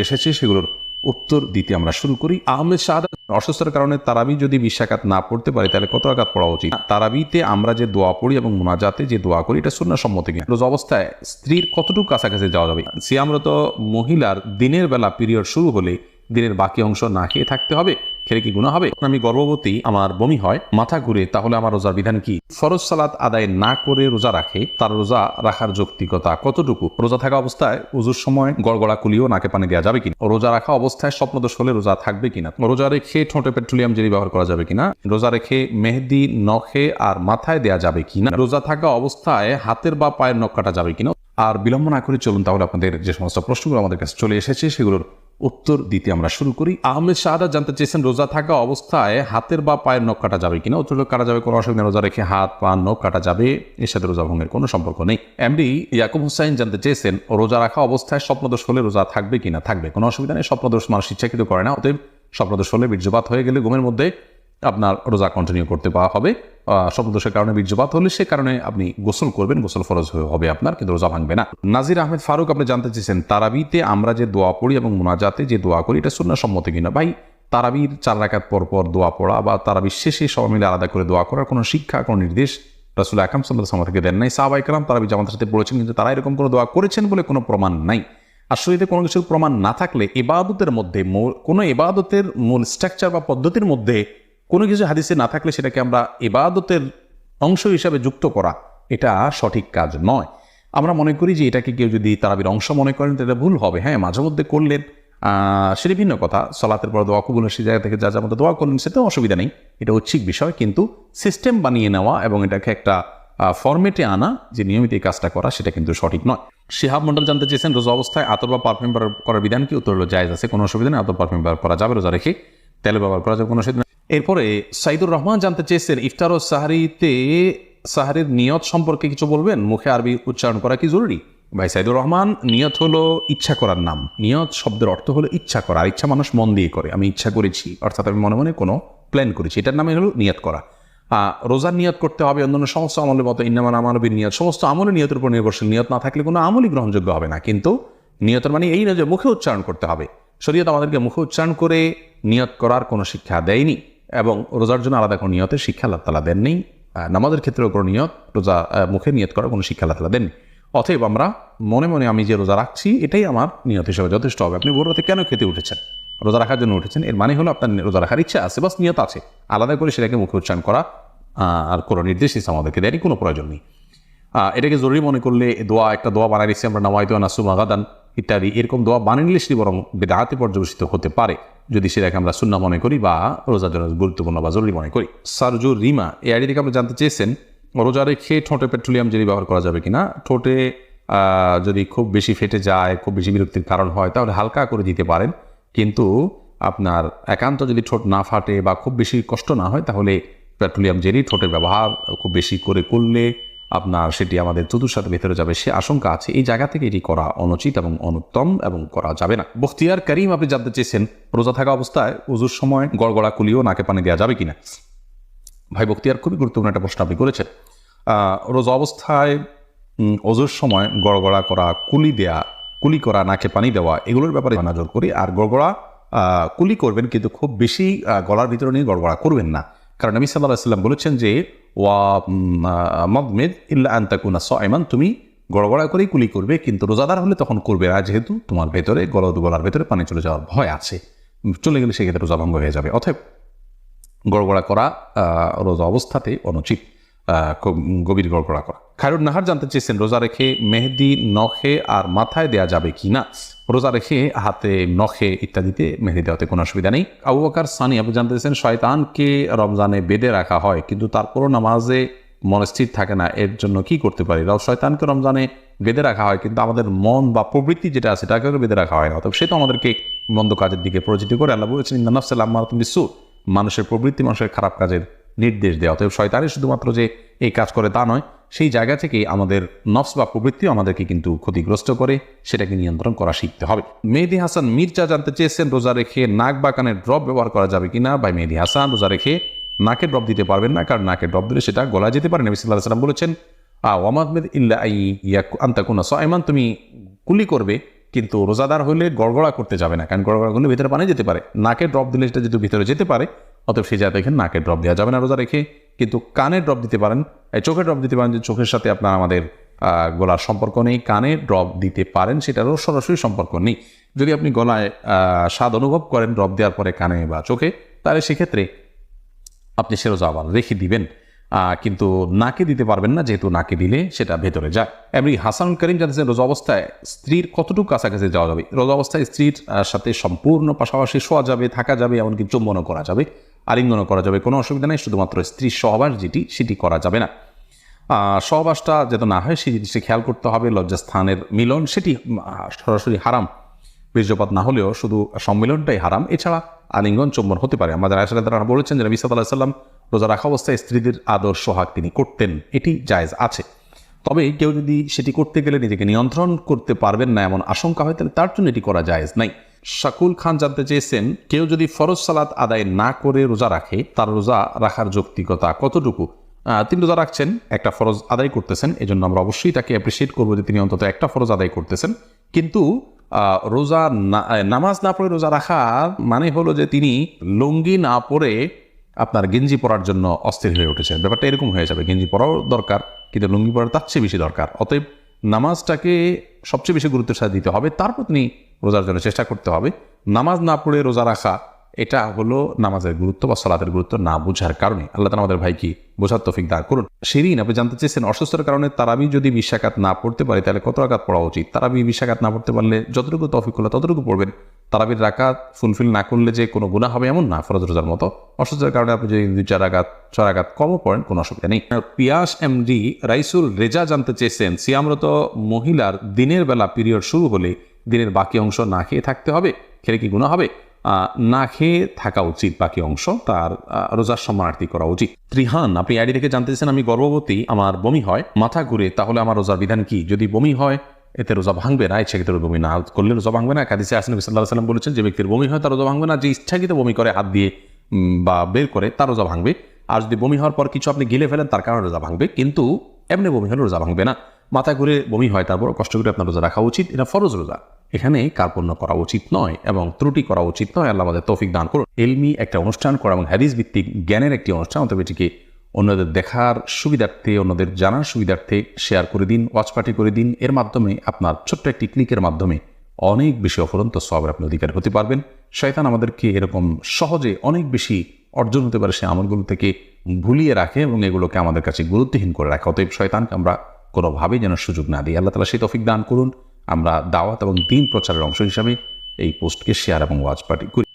এসেছে সেগুলোর উত্তর দিতে আমরা শুরু করি। আহমেদ শাহাদাত অসুস্থতার কারণে তারাবি যদি 20 রাকাত না পড়তে পারে তাহলে কত রাকাত পড়া উচিত? তারাবিতে আমরা যে দোয়া পড়ি এবং মুনাজাতে যে দোয়া করি এটা সুন্নাহ সম্মত কিনা? রোজা অবস্থায় স্ত্রীর কতটুকু কাছাকাছি যাওয়া যাবে? সিয়ামরত মহিলার দিনের বেলা পিরিয়ড শুরু হলে দিনের বাকি অংশ না খেয়ে থাকতে হবে, খেলে কি গুনাহ হবে? আমি গর্ভবতী, আমার বমি হয়, মাথা ঘুরে, তাহলে আমার রোজার বিধান কি? ফরজ সালাত আদায় না করে রোজা রাখে, তার রোজা রাখার যৌক্তিকতা কতটুকু? রোজা থাকা অবস্থায় উজুর সময় গড়গড়া কুলিও নাকে পানি দেওয়া যাবে কিনা? রোজা রাখা অবস্থায় স্বপ্নদোষ হলে রোজা থাকবে কিনা? রোজা রেখে ঠোঁটে পেট্রোলিয়াম জেলি ব্যবহার করা যাবে কিনা? রোজা রেখে মেহেদি নখে আর মাথায় দেওয়া যাবে কিনা? রোজা থাকা অবস্থায় হাতের বা পায়ের নখ কাটা যাবে কিনা? আর বিলম্ব না করে চলুন তাহলে আপনাদের যে সমস্ত প্রশ্নগুলো আমাদের কাছে চলে এসেছে সেগুলোর উত্তর দিতে আমরা শুরু করি। আহমেদ শাহাদাত জানতে চেয়েছেন রোজা থাকা অবস্থায় হাতের বা পায়ের নখ কাটা যাবে কিনা? উত্তর কাটা যাবে, কোনো অসুবিধা। রোজা রেখে হাত পা নখ কাটা যাবে, এর সাথে রোজা ভঙ্গের কোনো সম্পর্ক নেই। এমডি ইয়াকুব হুসাইন জানতে চেয়েছেন রোজা রাখা অবস্থায় স্বপ্নদোষ হলে রোজা থাকবে কিনা? থাকবে, কোনো অসুবিধা নেই। স্বপ্নদোষ মানুষ ইচ্ছাকৃত করে না, অতএব স্বপ্নদোষ হলে বীর্যপাত হয়ে গেলে ঘুমের মধ্যে আপনার রোজা কন্টিনিউ করতে পাওয়া হবে। স্বপ্নদোষের কারণে বীর্যপাত হলে সে কারণে আপনি গোসল করবেন, গোসল ফরজ হবে আপনার, কিন্তু রোজা ভাঙবে না। নাজির আহমেদ ফারুক আপনি জানতে চেয়েছেন তারাবিতে আমরা যে দোয়া পড়ি এবং মুনাজাতে যে দোয়া করি এটা সুন্নাহ সম্মত কিনা? ভাই, তারাবির 4 রাকাত পর পর দোয়া পড়া বা তারাবির শেষে সবাই মিলে আলাদা করে দোয়া করার কোনো শিক্ষা, কোনো নির্দেশ রাসূল আকরাম সাল্লাল্লাহু আলাইহি ওয়াসাল্লাম থেকে দেন নাই। সাহাবায়ে কেরাম তারাবি জামাতের সাথে পড়েছেন, কিন্তু তারা এরকম কোনো দোয়া করেছেন বলে কোনো প্রমাণ নাই। আর শরীরে কোনো কিছুর প্রমাণ না থাকলে ইবাদতের মধ্যে কোনো ইবাদতের মূল স্ট্রাকচার বা পদ্ধতির মধ্যে কোনো কিছু হাদিসে না থাকলে সেটাকে আমরা ইবাদতের অংশ হিসাবে যুক্ত করা এটা সঠিক কাজ নয়। আমরা মনে করি যে এটাকে কেউ যদি তারাবির অংশ মনে করেন তাহলে ভুল হবে। হ্যাঁ, মাঝে মধ্যে করলেন সেটা ভিন্ন কথা। সালাতের পর দোয়া কবুলের সেই জায়গা থেকে যা যা মতো দোয়া করলেন সেটাও অসুবিধা নেই, এটা ঐচ্ছিক বিষয়। কিন্তু সিস্টেম বানিয়ে নেওয়া এবং এটাকে একটা ফরম্যাটে আনা যে নিয়মিত এই কাজটা করা সেটা কিন্তু সঠিক নয়। শিহাব মন্ডল জানতে চেয়েছেন রোজা অবস্থায় আতর বা পারফিউম ব্যবহার করার বিধান কি? উত্তর হলো জায়েজ আছে, কোনো অসুবিধা নেই। আতর পারফিউম ব্যবহার করা যাবে, রোজা রেখে তেল ব্যবহার করা যাবে, কোনো অসুবিধা নেই। এরপরে সাইদুর রহমান জানতে চেয়েছেন ইফতার ও সাহারিতে সাহারির নিয়ত সম্পর্কে কিছু বলবেন, মুখে আরবি উচ্চারণ করা কি জরুরি? ভাই সাইদুর রহমান, নিয়ত হলো ইচ্ছা করার নাম। নিয়ত শব্দের অর্থ হলো ইচ্ছা করা, আর ইচ্ছা মানুষ মন দিয়ে করে। আমি ইচ্ছা করেছি অর্থাৎ আমি মনে মনে কোনো প্ল্যান করেছি, এটার নামে হলো নিয়ত করা। রোজার নিয়ত করতে হবে অন্যান্য সমস্ত আমলের মতো, ইন্নামাল আমানবির নিয়ত, সমস্ত আমলের নিয়তের উপর নির্ভরশীল। নিয়ত না থাকলে কোনো আমলই গ্রহণযোগ্য হবে না। কিন্তু নিয়তের মানে এই না যে মুখে উচ্চারণ করতে হবে। শরীয়ত আমাদেরকে মুখে উচ্চারণ করে নিয়ত করার কোনো শিক্ষা দেয়নি, এবং রোজার জন্য আলাদা কোনো নিয়তের শিক্ষা আল্লাহ তাআলা দেননি। নামাজের ক্ষেত্রেও কোনো নিয়ত, রোজা মুখে নিয়ত করার কোনো শিক্ষা আল্লাহ তাআলা দেননি। অতএব আমরা মনে মনে আমি যে রোজা রাখছি এটাই আমার নিয়ত হিসেবে যথেষ্ট হবে। আপনি ভোর রাতে কেন খেতে উঠেছেন? রোজা রাখার জন্য উঠেছেন, এর মানে হলো আপনার রোজা রাখার ইচ্ছা আছে, বাস নিয়ত আছে। আলাদা করে সেটাকে মুখে উচ্চারণ করা আর কোনো নির্দেশ ইসলাম আমাদেরকে দেয়নি, কোনো প্রয়োজন নেই। এটাকে জরুরি মনে করলে দোয়া, একটা দোয়া বানাই দিচ্ছি আমরা, নাওয়াইতু আন আসুমা গাদান ইত্যাদি, এরকম দোয়া বানিয়ে নিলে সেটি বরং বিদআতে পর্যবেসিত হতে পারে যদি সেটাকে আমরা সুন্নাহ মনে করি বা রোজার জন্য গুরুত্বপূর্ণ বা জরুরি মনে করি। সারজু রিমা এই আইডি থেকে আপনি জানতে চেয়েছেন রোজা রেখে ঠোঁটে পেট্রোলিয়াম জেলি ব্যবহার করা যাবে কিনা? ঠোঁটে যদি খুব বেশি ফেটে যায়, খুব বেশি বিরক্তির কারণ হয়, তাহলে হালকা করে দিতে পারেন। কিন্তু আপনার একান্ত যদি ঠোঁট না ফাটে বা খুব বেশি কষ্ট না হয় তাহলে পেট্রোলিয়াম জেলি ঠোঁটের ব্যবহার খুব বেশি করে করলে আপনার সেটি আমাদের থুতুর সাথে ভেতরে যাবে, সে আশঙ্কা আছে। এই জায়গা থেকে এটি করা অনুচিত এবং অনুত্তম এবং করা যাবে না। বখতিয়ার করিম আপনি জানতে চেয়েছেন রোজা থাকা অবস্থায় উজুর সময় গড়গড়া কুলিও নাকে পানি দেওয়া যাবে কিনা? ভাই বখতিয়ার, খুবই গুরুত্বপূর্ণ একটা প্রশ্ন আপনি করেছেন। রোজা অবস্থায় ওজুর সময় গড়গড়া করা, কুলি করা, নাকে পানি দেওয়া, এগুলোর ব্যাপারে নজর করি। আর গড়গড়া কুলি করবেন, কিন্তু খুব বেশি গলার ভিতরে নিয়ে গড়গড়া করবেন না, কারণ নবী সাল্লাল্লাহু আলাইহি ওয়াসাল্লাম বলেছেন যে ওয়া মাদমিদ ইল্লা আন তাকুনা সাইমান, তুমি গড়গড়া করেই কুলি করবে, কিন্তু রোজাদার হলে তখন করবে না, যেহেতু তোমার ভেতরে গলার ভেতরে পানি চলে যাওয়ার ভয় আছে, চলে গেলে সেক্ষেত্রে রোজা ভঙ্গ হয়ে যাবে। অতএব গড়গড়া করা রোজা অবস্থাতে অনুচিত, খুব গভীর গড়গড়া করা। খায়রুন নাহার জানতে চেয়েছেন রোজা রেখে মেহেদি নখে আর মাথায় দেয়া যাবে কিনা? রোজা রেখে হাতে, নখে ইত্যাদিতে মেহেদি দেওয়াতে কোনো অসুবিধা নেই। আবু বকর সানি আপনি জানতে চেয়েছেন শয়তানকে রমজানে বেঁধে রাখা হয় কিন্তু তারপরও নামাজে মনস্থির থাকে না, এর জন্য কি করতে পারি? শয়তানকে রমজানে বেঁধে রাখা হয় কিন্তু আমাদের মন বা প্রবৃত্তি যেটা আছে সেটাকে বেঁধে রাখা হয় না, তবে সে তো আমাদেরকে মন্দ কাজের দিকে পরিচিত করে। আল্লাহ বলেছেন ইন্না নাফসা লাম্মারাতুন বিসসু, মানুষের প্রবৃত্তি মানুষের খারাপ কাজের নির্দেশ দেওয়া। অতএব শয়তানের শুধুমাত্র যে এই কাজ করে তা নয়, সেই জায়গা থেকে আমাদের নফস বা প্রবৃত্তিও আমাদেরকে কিন্তু ক্ষতিগ্রস্ত করে, সেটাকে নিয়ন্ত্রণ করা শিখতে হবে। মেহেদি হাসান মির্জা জানতে চেয়েছেন রোজা রেখে নাক বা কানের ড্রপ ব্যবহার করা যাবে কিনা? ভাই মেহেদি হাসান, রোজা রেখে নাকে ড্রপ দিতে পারবেন না, কারণ নাকে ড্রপ দিলে সেটা গলায় যেতে পারে। নবী সাল্লাল্লাহু আলাইহি ওয়াসাল্লাম বলেছেন ওয়া মাদমিদ ইল্লা আন তাকুনা সাইমান, তুমি কুলি করবে কিন্তু রোজাদার হলে গড়গড়া করতে যাবে না, কারণ গড়গড়া করলে ভিতরে পানি যেতে পারে। নাকে ড্রপ দিলে সেটা যেহেতু ভিতরে যেতে পারে, অতএব সেই জায়গায় এখানে নাকে ড্রপ দেওয়া যাবে না রোজা রেখে। কিন্তু কানে ড্রপ দিতে পারেন, চোখে ড্রপ দিতে পারেন, যে চোখের সাথে আপনার আমাদের গলার সম্পর্ক নেই, কানে ড্রপ দিতে পারেন, সেটারও সরাসরি সম্পর্ক নেই। যদি আপনি গলায় স্বাদ অনুভব করেন ড্রপ দেওয়ার পরে কানে বা চোখে, তাহলে সেক্ষেত্রে আপনি সে রোজা আবার রেখে দিবেন, কিন্তু নাকে দিতে পারবেন না, যেহেতু নাকে দিলে সেটা ভেতরে যায়। এমনি হাসান করিম জানতেছেন রোজা অবস্থায় স্ত্রীর কতটুকু কাছাকাছি যাওয়া যাবে? রোজা অবস্থায় স্ত্রীর সাথে সম্পূর্ণ পাশাপাশি শোয়া যাবে, থাকা যাবে, এমনকি চুম্বনও করা যাবে, আলিঙ্গনও করা যাবে, কোনো অসুবিধা নেই। শুধুমাত্র স্ত্রীর সহবাস সেটি করা যাবে না। সহবাসটা যাতে না হয় সেই জিনিসটি খেয়াল করতে হবে। লজ্জাস্থানের মিলন সেটি সরাসরি হারাম, বীর্যপাত না হলেও শুধু সম্মিলনটাই হারাম। এছাড়া আলিঙ্গন চুম্বন হতে পারে। আমাদের আয়েশা রাদিয়াল্লাহু আনহা বলেছেন যে নবী সাল্লাল্লাহু আলাইহি ওয়াসাল্লাম রোজা রাখা অবস্থায় স্ত্রীদের আদর সোহাগ তিনি করতেন, এটি জায়েজ আছে। তবে কেউ যদি সেটি করতে গেলে নিজেকে নিয়ন্ত্রণ করতে পারবেন না এমন আশঙ্কা হয়, তাহলে তার জন্য এটি করা জায়েজ নাই। শাকুল খান জানতে চেয়েছেন, কেউ যদি ফরজ সালাত আদায় না করে রোজা রাখে, তার রোজা রাখার যৌক্তিকতা কতটুকু? তিনি রোজা রাখছেন, একটা ফরজ আদায় করতেছেন, এই জন্য আমরা অবশ্যই তাকে অ্যাপ্রিসিয়েট করবো যে তিনি অন্তত একটা ফরজ আদায় করতেছেন। কিন্তু রোজা নামাজ না পড়ে রোজা রাখার মানে হলো যে তিনি লুঙ্গি না পরে আপনার গেঞ্জি পরার জন্য অস্থির হয়ে উঠেছেন। ব্যাপারটা এরকম হয়ে যাবে, গেঞ্জি পরাও দরকার কিন্তু লুঙ্গি পরার তার চেয়ে বেশি দরকার। অতএব নামাজটাকে সবচেয়ে বেশি গুরুত্বের সাথে দিতে হবে, তারপর তিনি রোজার জন্য চেষ্টা করতে হবে। নামাজ না পড়ে রোজা রাখা এটা হলো নামাজের গুরুত্ব বা সালাতের গুরুত্ব না বুঝার কারণে। আল্লাহ তাআলা আমাদের ভাইকে বোঝার তৌফিক দান করুন। শিরিন, আপনি জানতে চেয়েছেন অসুস্থতার কারণে তারাবি যদি 20 রাকাত না পড়তে পারে তাহলে কত রাকাত পড়া উচিত? তারাবি 20 রাকাত না পড়তে পারলে যতটুকু তৌফিক হলো ততটুকু পড়বেন। তারাবির রাকাত ফুলফিল না করলে যে কোনো গুনাহ হবে এমন না, ফরজ রোজার মতো। অসুস্থতার কারণে আপনি যদি 2-4 রাকাত 6 রাকাত কমও পড়েন কোনো অসুবিধা নেই। পিয়াস এমডি রাইসুল রেজা জানতে চেয়েছেন, সিয়ামরত মহিলার দিনের বেলা পিরিয়ড শুরু হলে দিনের বাকি অংশ না খেয়ে থাকতে হবে, খেলে কি গুনাহ হবে? না খেয়ে থাকা উচিত, বাকি অংশ তার রোজার সম্মানার্থী করা উচিত। ত্রিহান, আপনি আইডি থেকে জানতে চাইছেন, আমি গর্ভবতী, আমার বমি হয়, মাথা ঘুরে, তাহলে আমার রোজার বিধান কি? যদি বমি হয় এতে রোজা ভাঙবে না, ইচ্ছাকৃত বমি না করলে রোজা ভাঙবে না। হাদিসে আসেন নবী সাল্লাল্লাহু আলাইহি ওয়াসাল্লাম বলেছেন, যে ব্যক্তির বমি হয় তার রোজা ভাঙবে না, যে ইচ্ছাকৃত বমি করে হাত দিয়ে বা বের করে তার রোজা ভাঙবে। আর যদি বমি হওয়ার পর কিছু আপনি গিলে ফেলেন তার কারণে রোজা ভাঙবে, কিন্তু এমনি বমি হলে রোজা ভাঙবে না। মাথা ঘুরে বমি হয়, তারপর কষ্ট করে আপনার রোজা রাখা উচিত, এটা ফরজ রোজা, এখানে কার্পণ্য করা উচিত নয় এবং ত্রুটি করা উচিত নয়। আল্লাহ আমাদের তৌফিক দান করুন। এলমি একটা অনুষ্ঠান করা এবং হাদিস ভিত্তিক জ্ঞানের একটি অনুষ্ঠান, তবে এটিকে অন্যদের দেখার সুবিধার্থে, অন্যদের জানার সুবিধার্থে শেয়ার করে দিন, ওয়াচ পার্টি করে দিন। এর মাধ্যমে আপনার ছোট্ট একটি ক্লিকের মাধ্যমে অনেক বেশি অফুরন্ত সওয়াবের আপনি অধিকার হতে পারবেন। শয়তান আমাদেরকে এরকম সহজে অনেক বেশি অর্জন হতে পারে সে আমলগুলো থেকে ভুলিয়ে রাখে এবং এগুলোকে আমাদের কাছে গুরুত্বহীন করে রাখে। অতএব শয়তানকে আমরা কোনোভাবেই যেন সুযোগ না দিই। আল্লাহ তাআলা সেই তৌফিক দান করুন। আমরা দাওয়াত এবং দ্বীন প্রচারের অংশ হিসাবে এই পোস্টকে শেয়ার এবং ওয়াচ পার্টি করি।